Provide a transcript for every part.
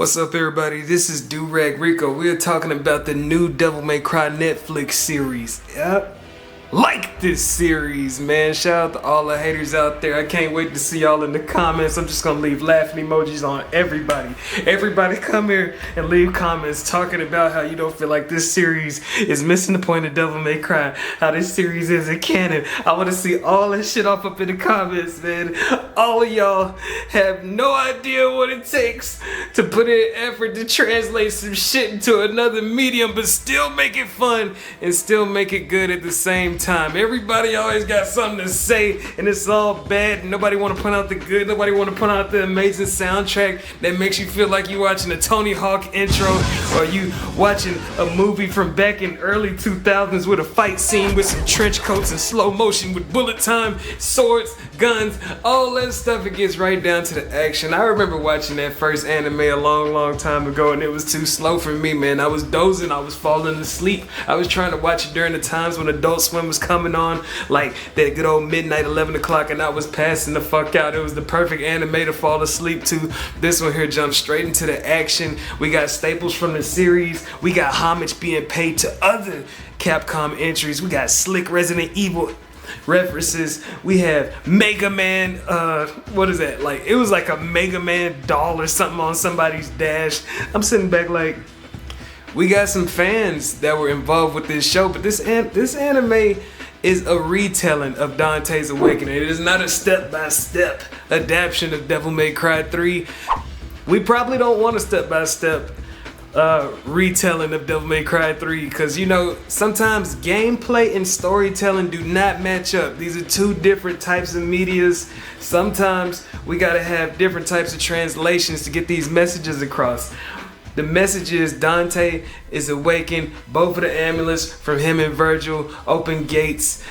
What's up, everybody? This is Durag Rico. We're talking about the new Devil May Cry Netflix series. Yep. Like this series, man. Shout out to all the haters out there. I can't wait to see y'all in the comments. I'm just gonna leave laughing emojis on everybody. Everybody come here and leave comments talking about how you don't feel like this series is missing the point of Devil May Cry. How this series isn't canon. I wanna see all that shit up in the comments, man. All of y'all have no idea what it takes to put in effort to translate some shit into another medium, but still make it fun and still make it good at the same time. Everybody always got something to say, and it's all bad. Nobody want to point out the good. Nobody want to point out the amazing soundtrack that makes you feel like you watching a Tony Hawk intro, or you watching a movie from back in early 2000s with a fight scene with some trench coats and slow motion with bullet time, swords, guns, all that stuff. It gets right down to the action. I remember watching that first anime a long time ago, and it was too slow for me, man. I was dozing. I was falling asleep. I was trying to watch it during the times when Adult Swim was coming on, like that good old midnight 11 o'clock, and I was passing the fuck out. It was the perfect anime to fall asleep to. This one here jumps straight into the action. We got staples from the series. We got homage being paid to other Capcom entries. We got slick Resident Evil references. We have Mega Man, what is that? Like, it was like a Mega Man doll or something on somebody's dash. I'm sitting back like, we got some fans that were involved with this show, but this anime is a retelling of Dante's Awakening. It is not a step-by-step adaptation of Devil May Cry 3. We probably don't want a step-by-step retelling of Devil May Cry 3, because you know, sometimes gameplay and storytelling do not match up. These are two different types of medias. Sometimes we gotta have different types of translations to get these messages across. The message is Dante is awakened. Both of the amulets from him and Virgil open gates.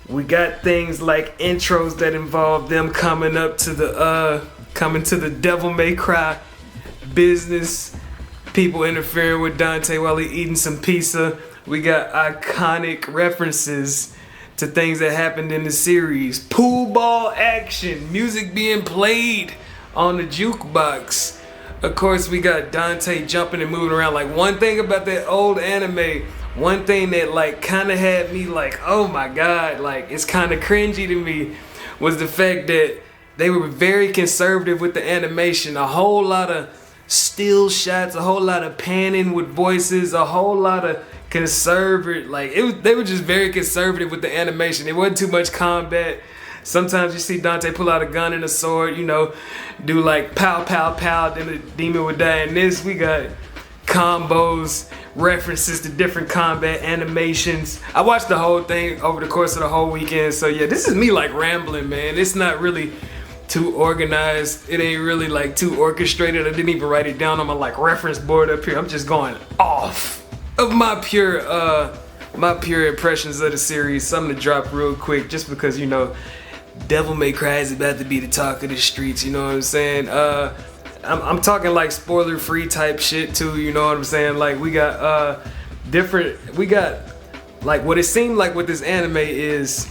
We got things like intros that involve them coming to the Devil May Cry business. People interfering with Dante while he eating some pizza. We got iconic references to things that happened in the series. Pool ball action, music being played on the jukebox. Of course, we got Dante jumping and moving around. Like, one thing about that old anime, one thing that like kind of had me like, oh my god, like it's kind of cringy to me, was the fact that they were very conservative with the animation. A whole lot of still shots, a whole lot of panning with voices, a whole lot of conservative, like they were just very conservative with the animation. It wasn't too much combat. Sometimes you see Dante pull out a gun and a sword, you know, do like pow pow pow, then the demon would die. In this, we got combos, references to different combat animations. I watched the whole thing over the course of the whole weekend, so yeah, this is me like rambling, man. It's not really too organized. It ain't really like too orchestrated. I didn't even write it down on my like reference board up here. I'm just going off of my pure impressions of the series. Something to drop real quick, just because, you know, Devil May Cry is about to be the talk of the streets, you know what I'm saying? I'm talking like spoiler free type shit too, you know what I'm saying? Like, we got like, what it seemed like with this anime is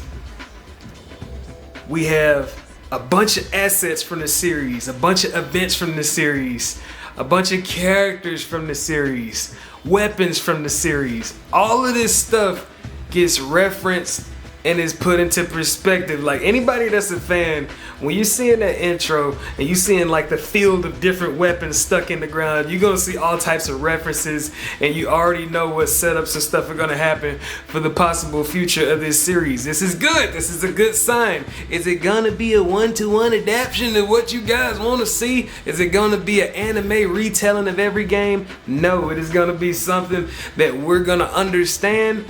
we have a bunch of assets from the series, a bunch of events from the series, a bunch of characters from the series, weapons from the series. All of this stuff gets referenced and is put into perspective. Like, anybody that's a fan, when you seeing that intro and you seeing like the field of different weapons stuck in the ground, you're gonna see all types of references, and you already know what setups and stuff are gonna happen for the possible future of this series. This is good. This is a good sign. Is it gonna be a one-to-one adaptation of what you guys want to see? Is it gonna be an anime retelling of every game? No, it is gonna be something that we're gonna understand,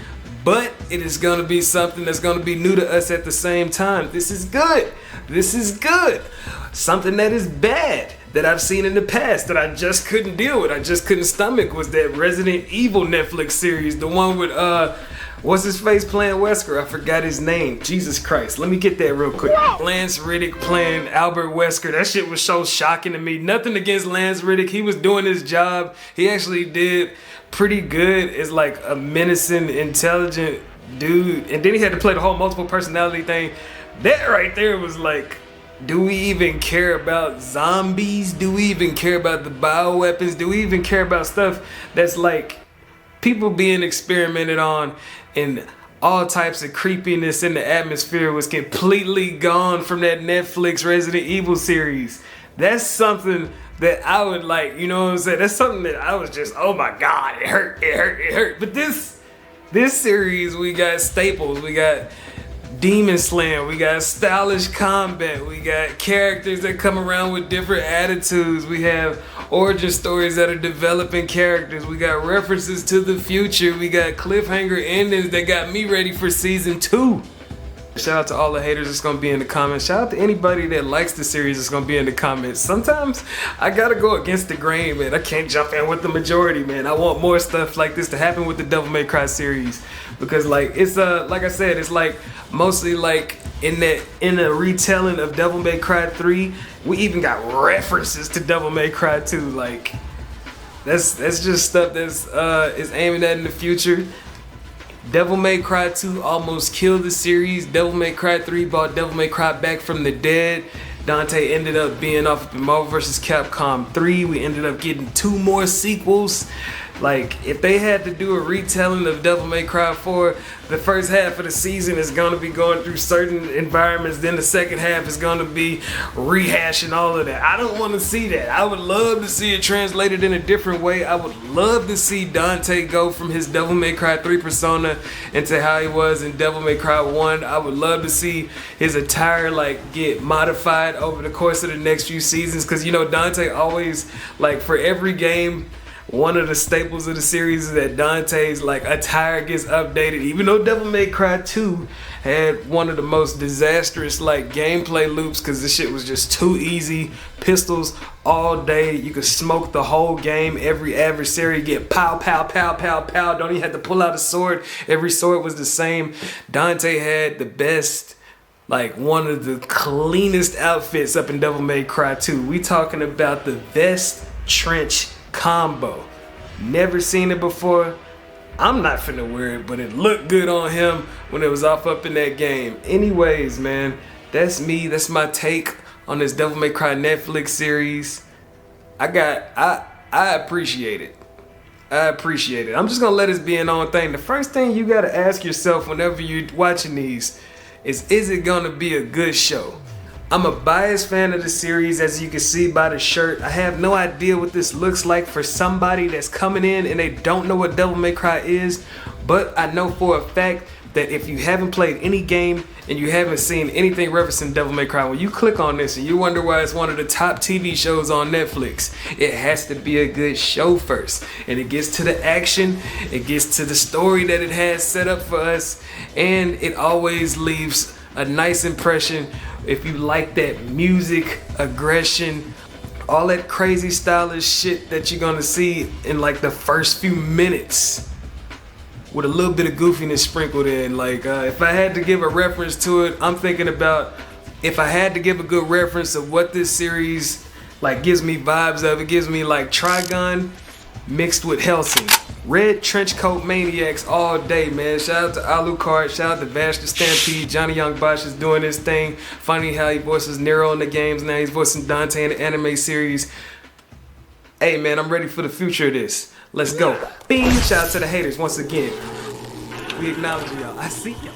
but it is going to be something that's going to be new to us at the same time. This is good. This is good. Something that is bad that I've seen in the past that I just couldn't deal with, I just couldn't stomach, was that Resident Evil Netflix series. The one with, what's his face playing Wesker? I forgot his name. Jesus Christ. Let me get that real quick. Lance Reddick playing Albert Wesker. That shit was so shocking to me. Nothing against Lance Reddick. He was doing his job. He actually did pretty good as like a menacing, intelligent dude. And then he had to play the whole multiple personality thing. That right there was like Do we even care about zombies? Do we even care about the bioweapons? Do we even care about stuff that's like people being experimented on, and all types of creepiness in the atmosphere was completely gone from that Netflix Resident Evil series? That's something that I would like, you know what I'm saying? That's something that I was just, oh my God, it hurt, it hurt, it hurt. But this series, we got staples, we got Demon Slam, we got stylish combat, we got characters that come around with different attitudes, we have origin stories that are developing characters, we got references to the future, we got cliffhanger endings that got me ready for season 2. Shout out to all the haters that's gonna be in the comments. Shout out to anybody that likes the series that's gonna be in the comments. Sometimes I gotta go against the grain, man. I can't jump in with the majority, man. I want more stuff like this to happen with the Devil May Cry series, because like it's like I said, it's like mostly like in the retelling of Devil May Cry 3, we even got references to Devil May Cry 2. Like that's just stuff that's is aiming at in the future. Devil May Cry 2 almost killed the series. Devil May Cry 3 brought Devil May Cry back from the dead. Dante ended up being off of Marvel vs. Capcom 3. We ended up getting 2 more sequels. Like, if they had to do a retelling of Devil May Cry 4, the first half of the season is going to be going through certain environments, then the second half is going to be rehashing all of that. I don't want to see that. I would love to see it translated in a different way. I would love to see Dante go from his Devil May Cry 3 persona into how he was in Devil May Cry 1. I would love to see his attire like get modified over the course of the next few seasons, because you know Dante always, like, for every game, one of the staples of the series is that Dante's like attire gets updated. Even though Devil May Cry 2 had one of the most disastrous like gameplay loops, because this shit was just too easy. Pistols all day, you could smoke the whole game. Every adversary get pow pow pow pow pow. Don't even have to pull out a sword. Every sword was the same. Dante had the best, like one of the cleanest outfits up in Devil May Cry 2. We talking about the vest trench combo. Never seen it before. I'm not finna wear it, but it looked good on him when it was off up in that game. Anyways, man, that's me. That's my take on this Devil May Cry Netflix series. I appreciate it. I appreciate it. I'm just gonna let this be an on thing. The first thing you gotta ask yourself whenever you're watching these is it gonna be a good show? I'm a biased fan of the series, as you can see by the shirt. I have no idea what this looks like for somebody that's coming in and they don't know what Devil May Cry is, but I know for a fact that if you haven't played any game and you haven't seen anything referencing Devil May Cry, when you click on this and you wonder why it's one of the top TV shows on Netflix, it has to be a good show first. And it gets to the action, it gets to the story that it has set up for us, and it always leaves a nice impression. If you like that music, aggression, all that crazy stylish shit that you're gonna see in like the first few minutes, with a little bit of goofiness sprinkled in. Like if I had to give a reference to it, I'm thinking about, if I had to give a good reference of what this series like gives me vibes of, it gives me like Trigun mixed with Helsing. Red trench coat maniacs all day, man. Shout out to Alucard, shout out to Vash the Stampede. Johnny Young Bosch is doing his thing. Funny how he voices Nero in the games, now he's voicing Dante in the anime series. Hey man, I'm ready for the future of this. Let's go. Bing! Shout out to the haters once again. We acknowledge y'all. I see y'all.